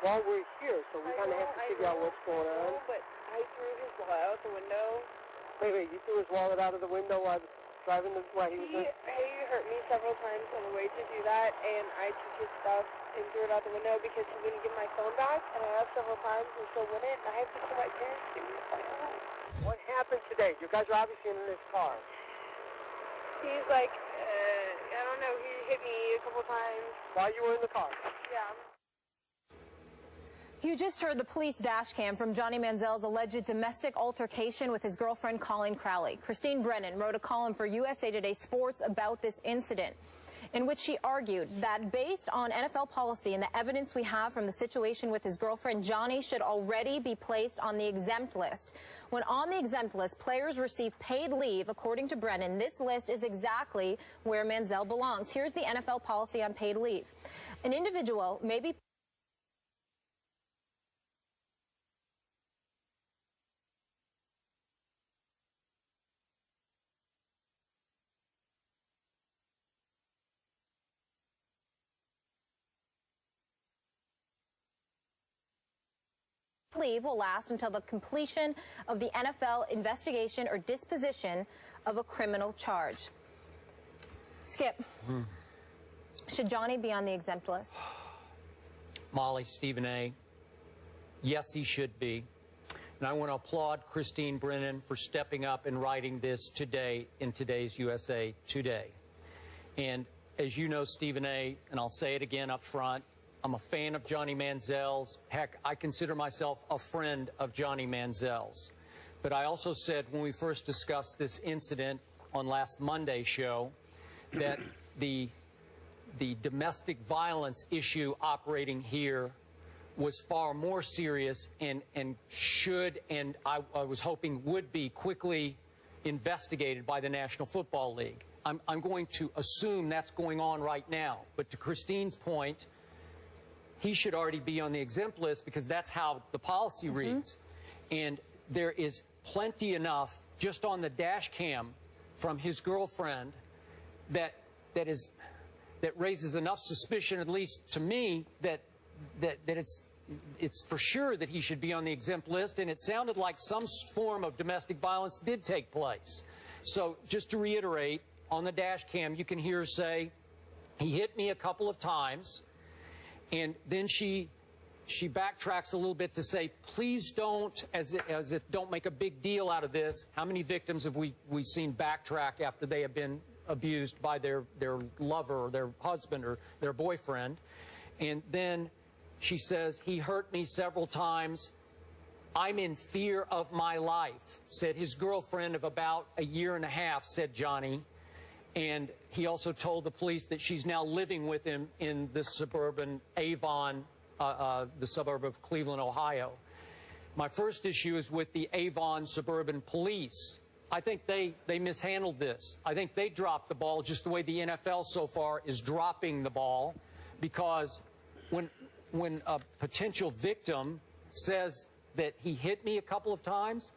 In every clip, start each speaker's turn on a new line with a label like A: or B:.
A: while we're here, so we kind of have to figure out what's going on.
B: But I threw his wallet out the window.
A: Wait, you threw his wallet out of the window while driving while he was there?
B: He hurt me several times on the way to do that, and I took his stuff and threw it out the window because he wouldn't give my phone back, and I asked several times and still wouldn't, and I have to tell my parents to me.
A: What happened today? You guys are obviously in this car.
B: He's like, I don't know, he hit me a couple times.
A: While you were in the car?
B: Yeah.
C: You just heard the police dash cam from Johnny Manziel's alleged domestic altercation with his girlfriend Colleen Crowley. Christine Brennan wrote a column for USA Today Sports about this incident, in which she argued that based on NFL policy and the evidence we have from the situation with his girlfriend, Johnny should already be placed on the exempt list. When on the exempt list, players receive paid leave. According to Brennan, this list is exactly where Manziel belongs. Here's the NFL policy on paid leave. An individual may be leave will last until the completion of the NFL investigation or disposition of a criminal charge. Skip, should Johnny be on the exempt list?
D: Molly, Stephen A., yes, he should be. And I want to applaud Christine Brennan for stepping up and writing this today in today's USA Today. And as you know, Stephen A., and I'll say it again up front, I'm a fan of Johnny Manziel's. Heck, I consider myself a friend of Johnny Manziel's. But I also said when we first discussed this incident on last Monday's show that the domestic violence issue operating here was far more serious and should, and I was hoping would be, quickly investigated by the National Football League. I'm going to assume that's going on right now. But to Christine's point, he should already be on the exempt list because that's how the policy reads. And there is plenty enough just on the dash cam from his girlfriend that raises enough suspicion, at least to me, that it's for sure that he should be on the exempt list. And it sounded like some form of domestic violence did take place. So just to reiterate, on the dash cam, you can hear her say, he hit me a couple of times. And then she backtracks a little bit to say, please don't, as if don't make a big deal out of this. How many victims have we seen backtrack after they have been abused by their lover or their husband or their boyfriend? And then she says, he hurt me several times. I'm in fear of my life, said his girlfriend of about a year and a half, said Johnny. And he also told the police that she's now living with him in the suburban Avon, the suburb of Cleveland, Ohio. My first issue is with the Avon suburban police. I think they mishandled this. I think they dropped the ball just the way the NFL so far is dropping the ball, because when a potential victim says that he hit me a couple of times,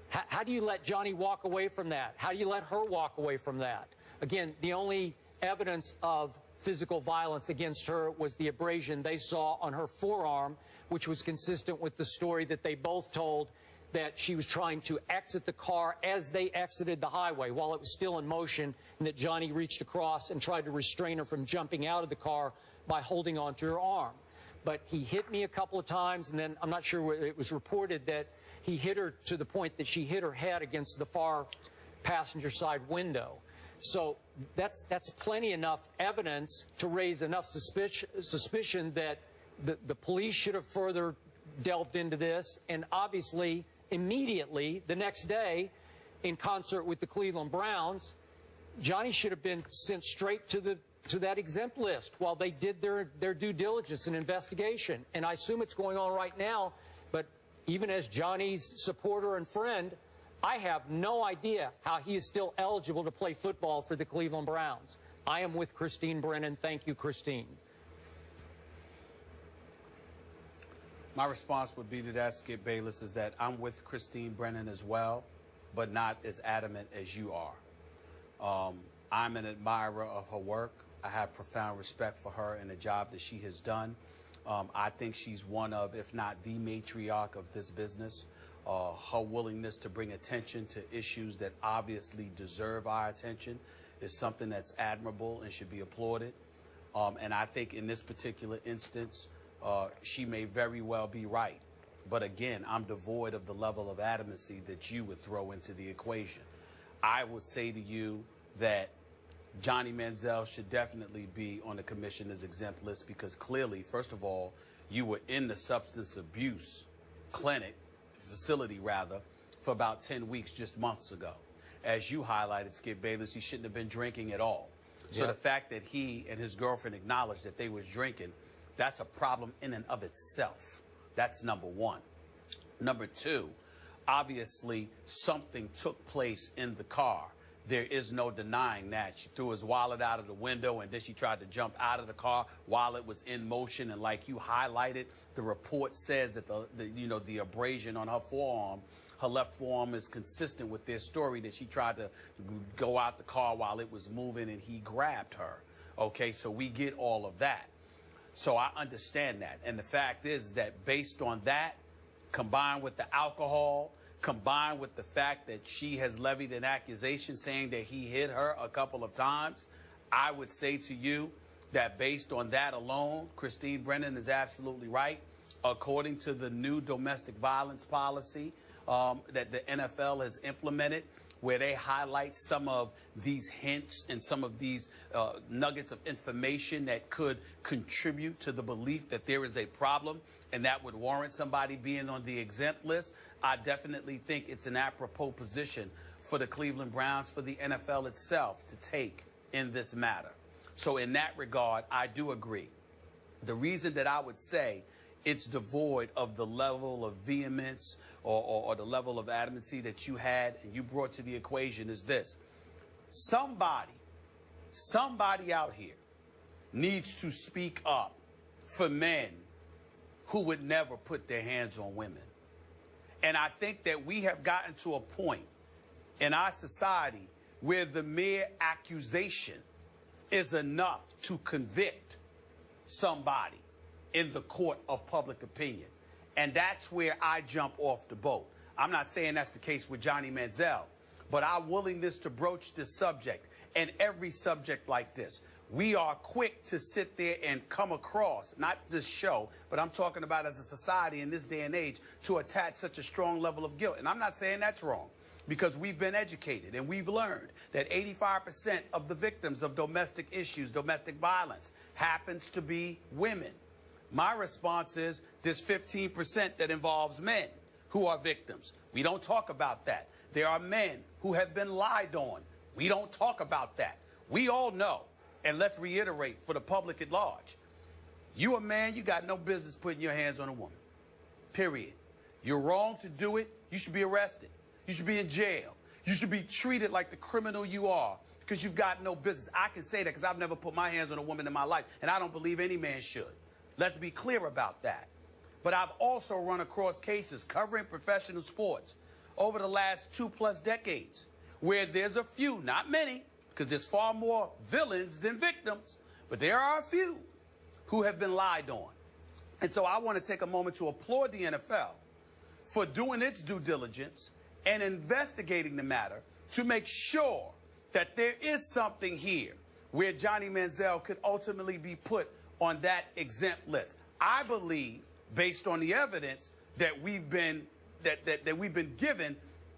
D: how do you let Johnny walk away from that? How do you let her walk away from that? Again, the only evidence of physical violence against her was the abrasion they saw on her forearm, which was consistent with the story that they both told, that she was trying to exit the car as they exited the highway while it was still in motion, and that Johnny reached across and tried to restrain her from jumping out of the car by holding onto her arm. But he hit me a couple of times, and then I'm not sure whether it was reported that he hit her to the point that she hit her head against the far passenger side window. So that's plenty enough evidence to raise enough suspicion that the police should have further delved into this. And obviously, immediately, the next day, in concert with the Cleveland Browns, Johnny should have been sent straight to that exempt list while they did their due diligence and investigation. And I assume it's going on right now. But even as Johnny's supporter and friend, I have no idea how he is still eligible to play football for the Cleveland Browns. I am with Christine Brennan. Thank you, Christine.
E: My response would be to that, Skip Bayless, is that I'm with Christine Brennan as well, but not as adamant as you are. I'm an admirer of her work. I have profound respect for her and the job that she has done. I think she's one of, if not the matriarch of this business. Her willingness to bring attention to issues that obviously deserve our attention is something that's admirable and should be applauded. And I think in this particular instance, she may very well be right. But again, I'm devoid of the level of adamancy that you would throw into the equation. I would say to you that Johnny Manziel should definitely be on the commissioner's exempt list because clearly, first of all, you were in the substance abuse facility for about 10 weeks just months ago. As you highlighted, Skip Bayless, he shouldn't have been drinking at all. So the fact that he and his girlfriend acknowledged that they was drinking, that's a problem in and of itself. That's number one. Number two, obviously something took place in the car. There is no denying that. She threw his wallet out of the window and then she tried to jump out of the car while it was in motion. And like you highlighted, the report says that the abrasion on her forearm, her left forearm, is consistent with their story that she tried to go out the car while it was moving and he grabbed her. Okay, so we get all of that. So I understand that. And the fact is that based on that, combined with the alcohol, combined with the fact that she has levied an accusation saying that he hit her a couple of times, I would say to you that based on that alone, Christine Brennan is absolutely right. According to the new domestic violence policy that the NFL has implemented, where they highlight some of these hints and some of these nuggets of information that could contribute to the belief that there is a problem and that would warrant somebody being on the exempt list, I definitely think it's an apropos position for the Cleveland Browns, for the NFL itself to take in this matter. So in that regard, I do agree. The reason that I would say it's devoid of the level of vehemence or the level of adamancy that you had and you brought to the equation is this. Somebody out here needs to speak up for men who would never put their hands on women. And I think that we have gotten to a point in our society where the mere accusation is enough to convict somebody in the court of public opinion. And that's where I jump off the boat. I'm not saying that's the case with Johnny Manziel, but our willingness to broach this subject and every subject like this, we are quick to sit there and come across, not this show, but I'm talking about as a society in this day and age, to attach such a strong level of guilt. And I'm not saying that's wrong, because we've been educated and we've learned that 85% of the victims of domestic issues, domestic violence, happens to be women. My response is there's 15% that involves men who are victims. We don't talk about that. There are men who have been lied on. We don't talk about that. We all know, and let's reiterate for the public at large, you a man, you got no business putting your hands on a woman, period. You're wrong to do it. You should be arrested. You should be in jail. You should be treated like the criminal you are because you've got no business. I can say that because I've never put my hands on a woman in my life, and I don't believe any man should. Let's be clear about that. But I've also run across cases covering professional sports over the last 2+ decades where there's a few, not many, because there's far more villains than victims, but there are a few who have been lied on. And so I want to take a moment to applaud the NFL for doing its due diligence and investigating the matter to make sure that there is something here where Johnny Manziel could ultimately be put on that exempt list. I believe, based on the evidence that we've been given,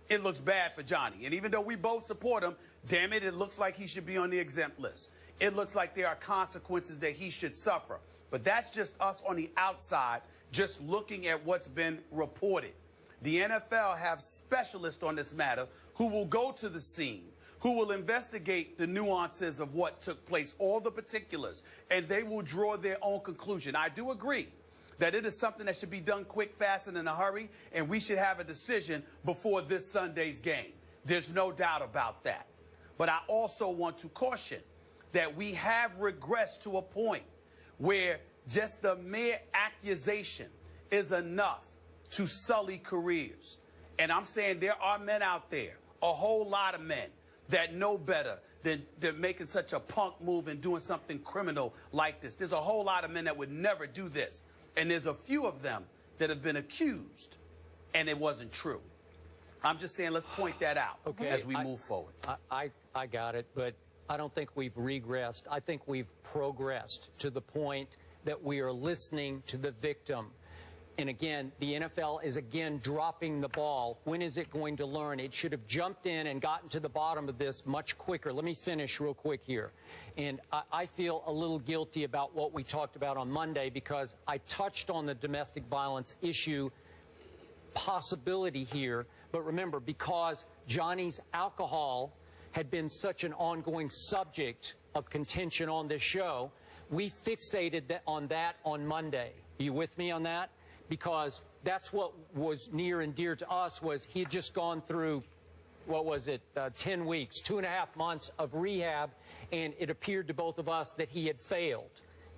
E: it looks bad for Johnny. And even though we both support him, damn it, it looks like he should be on the exempt list. It looks like there are consequences that he should suffer. But that's just us on the outside, just looking at what's been reported. The NFL have specialists on this matter who will go to the scene, who will investigate the nuances of what took place, all the particulars, and they will draw their own conclusion. I do agree that it is something that should be done quick, fast, and in a hurry, and we should have a decision before this Sunday's game. There's no doubt about that. But I also want to caution that we have regressed to a point where just the mere accusation is enough to sully careers. And I'm saying there are men out there, a whole lot of men, that know better than making such a punk move and doing something criminal like this. There's a whole lot of men that would never do this. And there's a few of them that have been accused, and it wasn't true. I'm just saying, let's point that out as we move forward.
D: I got it, but I don't think we've regressed. I think we've progressed to the point that we are listening to the victim. And again, the NFL is again dropping the ball. When is it going to learn? It should have jumped in and gotten to the bottom of this much quicker. Let me finish real quick here. And I feel a little guilty about what we talked about on Monday because I touched on the domestic violence issue possibility here. But remember, because Johnny's alcohol had been such an ongoing subject of contention on this show, we fixated on that on Monday. Are you with me on that? Because that's what was near and dear to us was he had just gone through, what was it, 10 weeks, 2.5 months of rehab, and it appeared to both of us that he had failed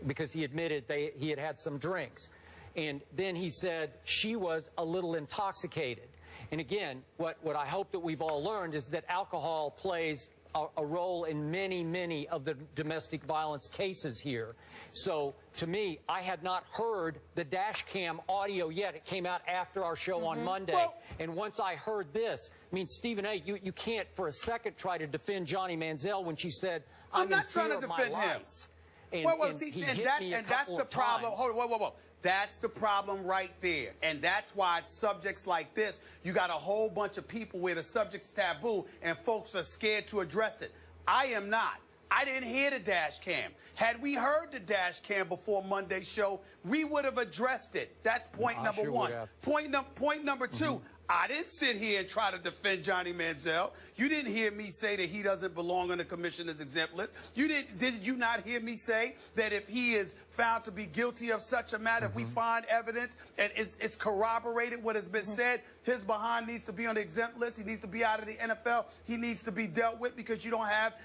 D: because he admitted he had had some drinks. And then he said she was a little intoxicated. And again, what I hope that we've all learned is that alcohol plays a role in many, many of the domestic violence cases here. So, to me, I had not heard the dash cam audio yet. It came out after our show on Monday. Well, and once I heard this, I mean, Stephen A., you can't for a second try to defend Johnny Manziel when she said, I'm not trying to defend him. And,
E: that's the problem. Hold on, whoa. That's the problem right there. And that's why subjects like this, you got a whole bunch of people where the subject's taboo and folks are scared to address it. I am not. I didn't hear the dash cam. Had we heard the dash cam before Monday's show, we would have addressed it. That's point number one. Point number two, I didn't sit here and try to defend Johnny Manziel. You didn't hear me say that he doesn't belong on the commissioner's exempt list. Did you not hear me say that if he is found to be guilty of such a matter, if we find evidence and it's corroborated what has been said, his behind needs to be on the exempt list. He needs to be out of the NFL. He needs to be dealt with because you don't have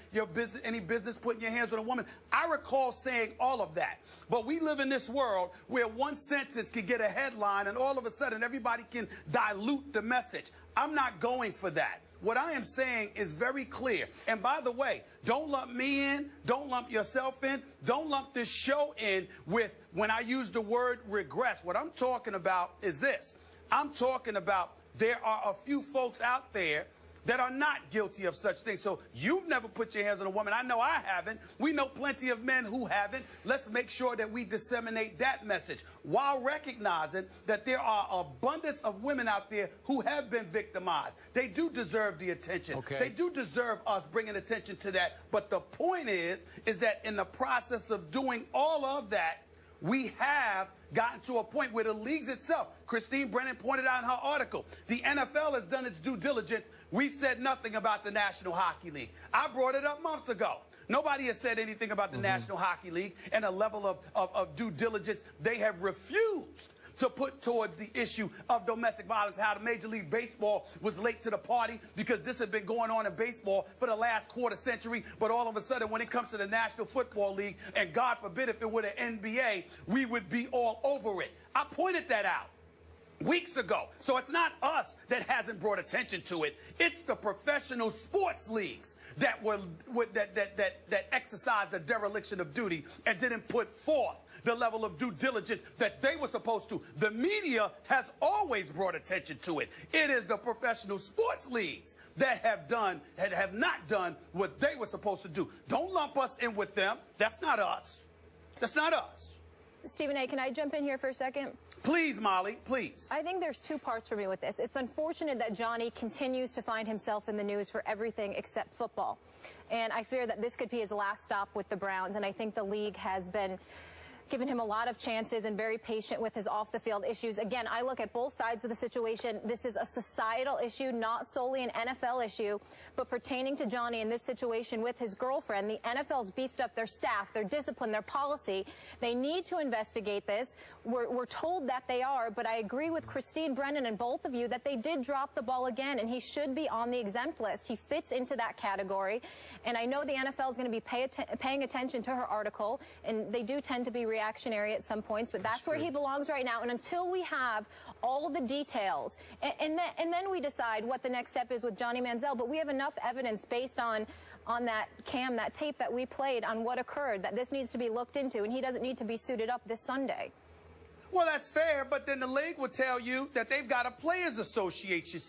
E: any business putting your hands on a woman. I recall saying all of that. But we live in this world where one sentence can get a headline and all of a sudden everybody can dilute the message. I'm not going for that. What I am saying is very clear. And by the way, don't lump me in. Don't lump yourself in. Don't lump this show in with when I use the word regress. What I'm talking about is this. I'm talking about there are a few folks out there that are not guilty of such things. So you've never put your hands on a woman. I know I haven't. We know plenty of men who haven't. Let's make sure that we disseminate that message while recognizing that there are abundance of women out there who have been victimized. They do deserve the attention. They do deserve us bringing attention to that. But the point is that in the process of doing all of that, we have gotten to a point where the leagues itself, Christine Brennan pointed out in her article, the NFL has done its due diligence. We said nothing about the National Hockey League. I brought it up months ago. Nobody has said anything about the National Hockey League and a level of due diligence they have refused to put towards the issue of domestic violence, how the Major League Baseball was late to the party because this had been going on in baseball for the last quarter century, but all of a sudden when it comes to the National Football League, and God forbid if it were the NBA, we would be all over it. I pointed that out weeks ago. So it's not us that hasn't brought attention to it. It's the professional sports leagues that exercised a dereliction of duty and didn't put forth the level of due diligence that they were supposed to. The media has always brought attention to it. It is the professional sports leagues that have not done what they were supposed to do. Don't lump us in with them. That's not us. That's not us.
C: Stephen A., can I jump in here for a second?
E: Please, Molly, please.
C: I think there's two parts for me with this. It's unfortunate that Johnny continues to find himself in the news for everything except football. And I fear that this could be his last stop with the Browns. And I think the league has been given him a lot of chances and very patient with his off-the-field issues. Again, I look at both sides of the situation. This is a societal issue, not solely an NFL issue, but pertaining to Johnny in this situation with his girlfriend. The NFL's beefed up their staff, their discipline, their policy. They need to investigate this. We're told that they are, but I agree with Christine Brennan and both of you that they did drop the ball again, and he should be on the exempt list. He fits into that category, and I know the NFL is going to be paying attention to her article, and they do tend to be reactionary at some points, but that's where he belongs right now. And until we have all the details, and then we decide what the next step is with Johnny Manziel. But we have enough evidence based on that that tape that we played on what occurred, that this needs to be looked into, and he doesn't need to be suited up this Sunday.
E: Well, that's fair, but then the league will tell you that they've got a players association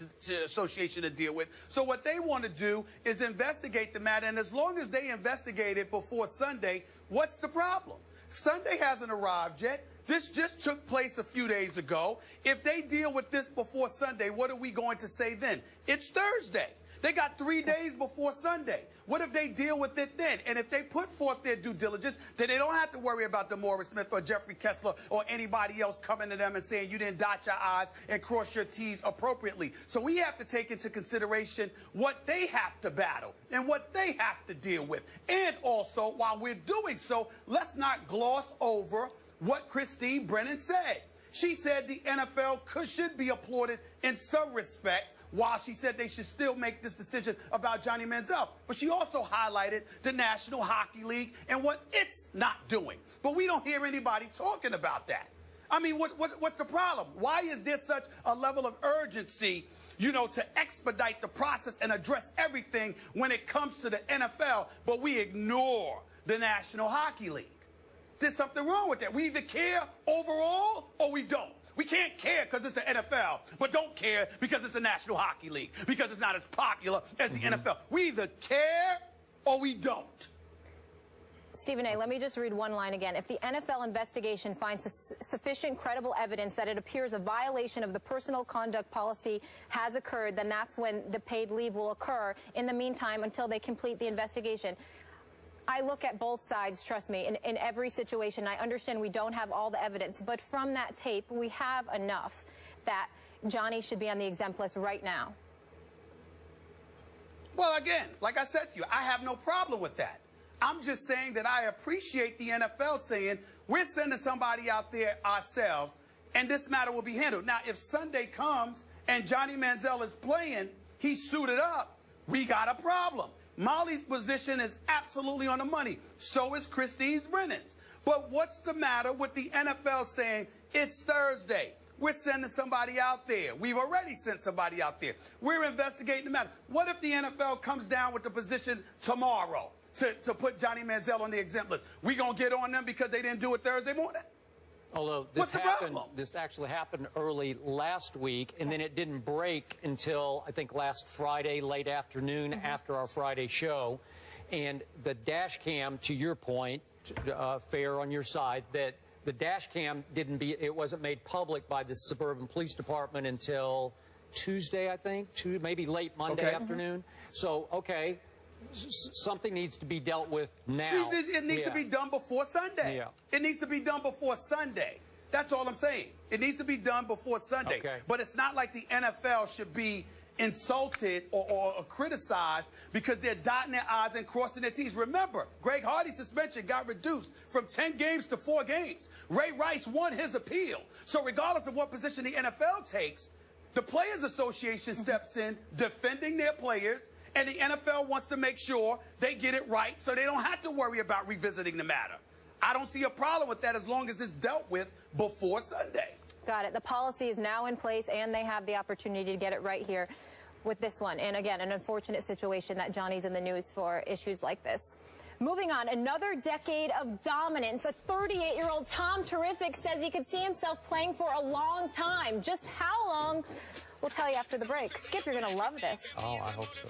E: to deal with. So what they want to do is investigate the matter, and as long as they investigate it before Sunday, what's the problem? Sunday hasn't arrived yet. This just took place a few days ago. If they deal with this before Sunday, what are we going to say then? It's Thursday. They got 3 days before Sunday. What if they deal with it then? And if they put forth their due diligence, then they don't have to worry about DeMaurice Smith or Jeffrey Kessler or anybody else coming to them and saying you didn't dot your I's and cross your T's appropriately. So we have to take into consideration what they have to battle and what they have to deal with. And also, while we're doing so, let's not gloss over what Christine Brennan said. She said the NFL should be applauded in some respects, while she said they should still make this decision about Johnny Manziel. But she also highlighted the National Hockey League and what it's not doing. But we don't hear anybody talking about that. I mean, what's the problem? Why is there such a level of urgency, you know, to expedite the process and address everything when it comes to the NFL, but we ignore the National Hockey League? There's something wrong with that. We either care overall or we don't. We can't care because it's the NFL, but don't care because it's the National Hockey League, because it's not as popular as the NFL. We either care or we don't.
C: Stephen A., let me just read one line again. If the NFL investigation finds sufficient credible evidence that it appears a violation of the personal conduct policy has occurred, then that's when the paid leave will occur. In the meantime, until they complete the investigation. I look at both sides, trust me, in every situation. I understand we don't have all the evidence, but from that tape, we have enough that Johnny should be on the exempt list right now.
E: Well, again, like I said to you, I have no problem with that. I'm just saying that I appreciate the NFL saying we're sending somebody out there ourselves, and this matter will be handled. Now, if Sunday comes and Johnny Manziel is playing, he's suited up, we got a problem. Molly's position is absolutely on the money. So is Christine Brennan's. But what's the matter with the NFL saying it's Thursday? We're sending somebody out there. We've already sent somebody out there. We're investigating the matter. What if the NFL comes down with the position tomorrow to put Johnny Manziel on the exempt list? We going to get on them because they didn't do it Thursday morning?
D: Although this actually happened early last week, and then it didn't break until, I think, last Friday, late afternoon, after our Friday show. And the dash cam, to your point, fair on your side, that the dash cam it wasn't made public by the suburban police department until Tuesday, I think, maybe late Monday afternoon. So, okay. Something needs to be dealt with now.
E: See, it needs to be done before Sunday. Yeah. It needs to be done before Sunday. That's all I'm saying. It needs to be done before Sunday. Okay. But it's not like the NFL should be insulted or criticized because they're dotting their I's and crossing their T's. Remember, Greg Hardy's suspension got reduced from 10 games to 4 games. Ray Rice won his appeal. So regardless of what position the NFL takes, the Players Association steps in defending their players, and the NFL wants to make sure they get it right so they don't have to worry about revisiting the matter. I don't see a problem with that as long as it's dealt with before Sunday.
C: Got it. The policy is now in place, and they have the opportunity to get it right here with this one. And again, an unfortunate situation that Johnny's in the news for issues like this. Moving on, another decade of dominance. A 38-year-old Tom Terrific says he could see himself playing for a long time. Just how long? We'll tell you after the break. Skip, you're going to love this.
D: Oh, I hope so.